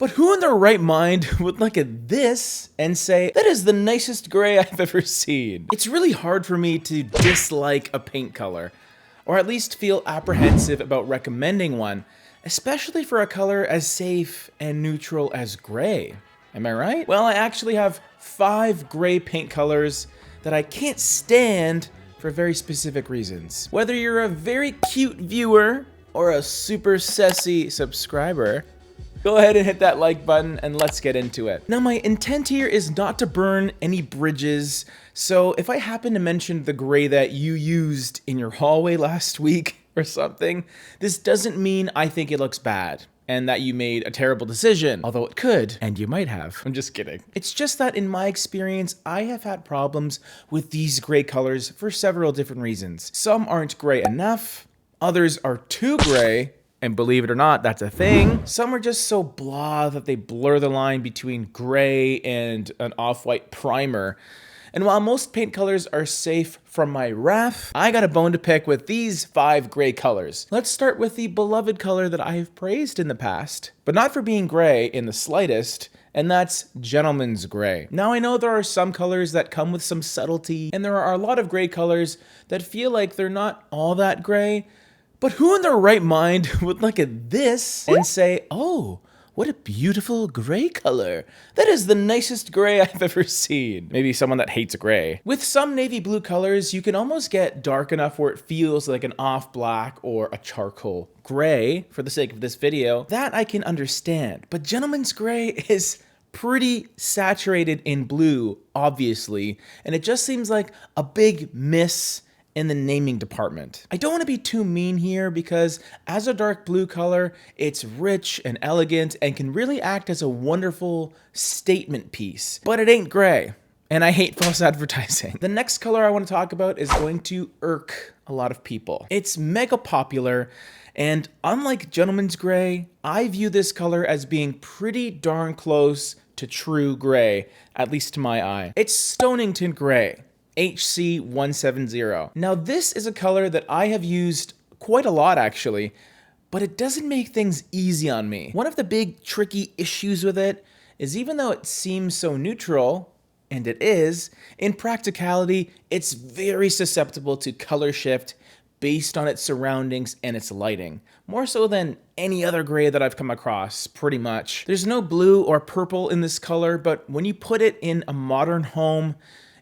But who in their right mind would look at this and say, that is the nicest gray I've ever seen? It's really hard for me to dislike a paint color, or at least feel apprehensive about recommending one, especially for a color as safe and neutral as gray. Am I right? Well, I actually have 5 gray paint colors that I can't stand for very specific reasons. Whether you're a very cute viewer or a super sassy subscriber, go ahead and hit that like button and let's get into it. Now, my intent here is not to burn any bridges, so if I happen to mention the gray that you used in your hallway last week or something, this doesn't mean I think it looks bad and that you made a terrible decision, although it could, and you might have. I'm just kidding. It's just that in my experience, I have had problems with these gray colors for several different reasons. Some aren't gray enough, others are too gray, and believe it or not, that's a thing. Some are just so blah that they blur the line between gray and an off-white primer. And while most paint colors are safe from my wrath, I got a bone to pick with these 5 gray colors. Let's start with the beloved color that I have praised in the past, but not for being gray in the slightest, and that's Gentleman's Gray. Now, I know there are some colors that come with some subtlety, and there are a lot of gray colors that feel like they're not all that gray, but who in their right mind would look at this and say, oh, what a beautiful gray color. That is the nicest gray I've ever seen. Maybe someone that hates gray. With some navy blue colors, you can almost get dark enough where it feels like an off black or a charcoal gray, for the sake of this video. That I can understand, but Gentleman's Gray is pretty saturated in blue, obviously, and it just seems like a big miss in the naming department. I don't want to be too mean here because as a dark blue color, it's rich and elegant and can really act as a wonderful statement piece, but it ain't gray. And I hate false advertising. The next color I want to talk about is going to irk a lot of people. It's mega popular, and unlike Gentleman's Gray, I view this color as being pretty darn close to true gray, at least to my eye. It's Stonington Gray. HC170. Now, this is a color that I have used quite a lot actually, but it doesn't make things easy on me. One of the big tricky issues with it is even though it seems so neutral, and it is, in practicality, it's very susceptible to color shift based on its surroundings and its lighting, more so than any other gray that I've come across, pretty much. There's no blue or purple in this color, but when you put it in a modern home,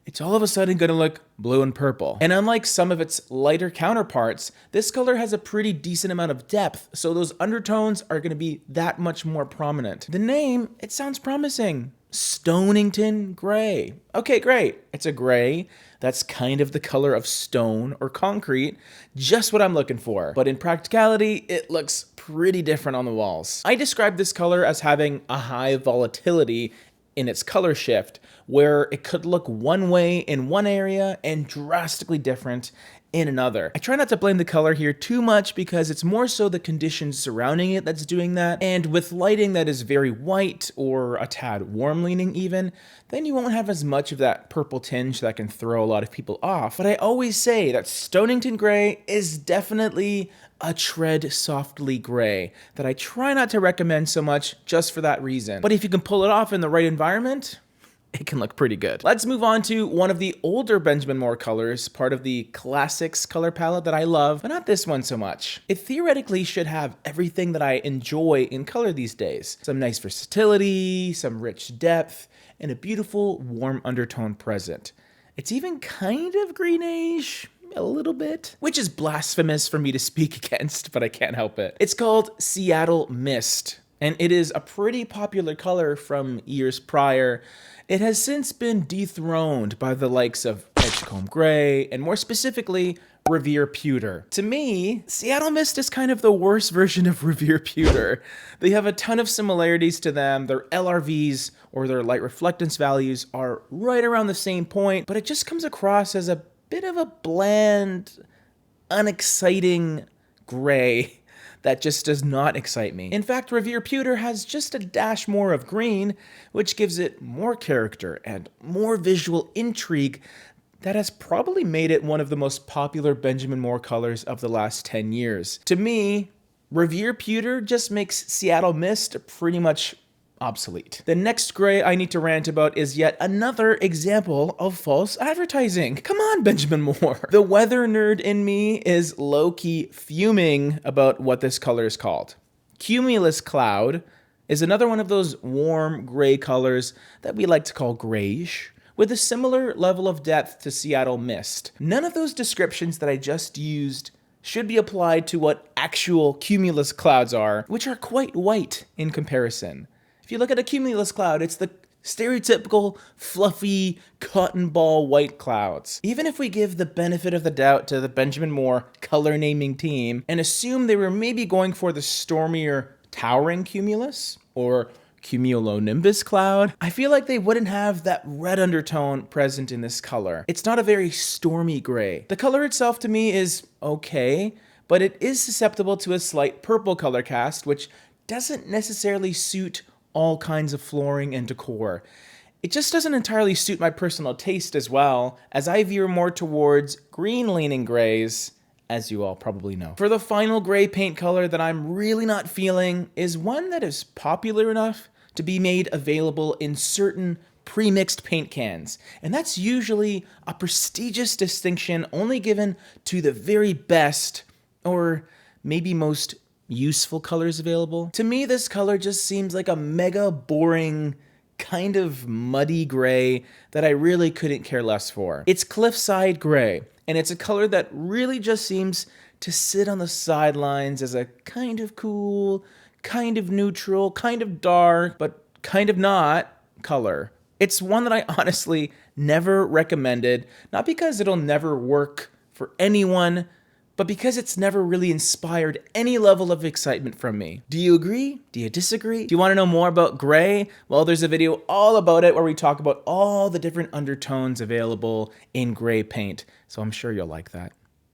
it's all of a sudden gonna look blue and purple. And unlike some of its lighter counterparts, this color has a pretty decent amount of depth, so those undertones are gonna be that much more prominent. The name, it sounds promising. Stonington Gray. Okay, great. It's a gray that's kind of the color of stone or concrete, just what I'm looking for. But in practicality, it looks pretty different on the walls. I describe this color as having a high volatility in its color shift, where it could look one way in one area and drastically different in another. I try not to blame the color here too much because it's more so the conditions surrounding it that's doing that, and with lighting that is very white or a tad warm leaning even, then you won't have as much of that purple tinge that can throw a lot of people off. But I always say that Stonington Gray is definitely a tread softly gray that I try not to recommend so much just for that reason. But if you can pull it off in the right environment, it can look pretty good. Let's move on to one of the older Benjamin Moore colors, part of the Classics color palette that I love, but not this one so much. It theoretically should have everything that I enjoy in color these days. Some nice versatility, some rich depth, and a beautiful warm undertone present. It's even kind of greenish, a little bit, which is blasphemous for me to speak against, but I can't help it. It's called Seattle Mist, and it is a pretty popular color from years prior. It has since been dethroned by the likes of Edgecombe Gray, and more specifically, Revere Pewter. To me, Seattle Mist is kind of the worst version of Revere Pewter. They have a ton of similarities to them. Their LRVs, or their light reflectance values, are right around the same point, but it just comes across as a bit of a bland, unexciting gray that just does not excite me. In fact, Revere Pewter has just a dash more of green, which gives it more character and more visual intrigue that has probably made it one of the most popular Benjamin Moore colors of the last 10 years. To me, Revere Pewter just makes Seattle Mist pretty much obsolete. The next gray I need to rant about is yet another example of false advertising. Come on, Benjamin Moore. The weather nerd in me is low-key fuming about what this color is called. Cumulus Cloud is another one of those warm gray colors that we like to call grayish, with a similar level of depth to Seattle mist. None of those descriptions that I just used should be applied to what actual cumulus clouds are, which are quite white in comparison. If you look at a cumulus cloud, it's the stereotypical, fluffy, cotton ball white clouds. Even if we give the benefit of the doubt to the Benjamin Moore color naming team and assume they were maybe going for the stormier towering cumulus or cumulonimbus cloud, I feel like they wouldn't have that red undertone present in this color. It's not a very stormy gray. The color itself to me is okay, but it is susceptible to a slight purple color cast, which doesn't necessarily suit all kinds of flooring and decor. It just doesn't entirely suit my personal taste as well, as I veer more towards green-leaning grays, as you all probably know. For the final gray paint color that I'm really not feeling is one that is popular enough to be made available in certain pre-mixed paint cans, and that's usually a prestigious distinction only given to the very best, or maybe most useful colors available. To me, this color just seems like a mega boring, kind of muddy gray that I really couldn't care less for. It's Cliffside Gray, and it's a color that really just seems to sit on the sidelines as a kind of cool, kind of neutral, kind of dark, but kind of not color. It's one that I honestly never recommended, not because it'll never work for anyone, but because it's never really inspired any level of excitement from me. Do you agree? Do you disagree? Do you want to know more about gray? Well, there's a video all about it where we talk about all the different undertones available in gray paint, so I'm sure you'll like that.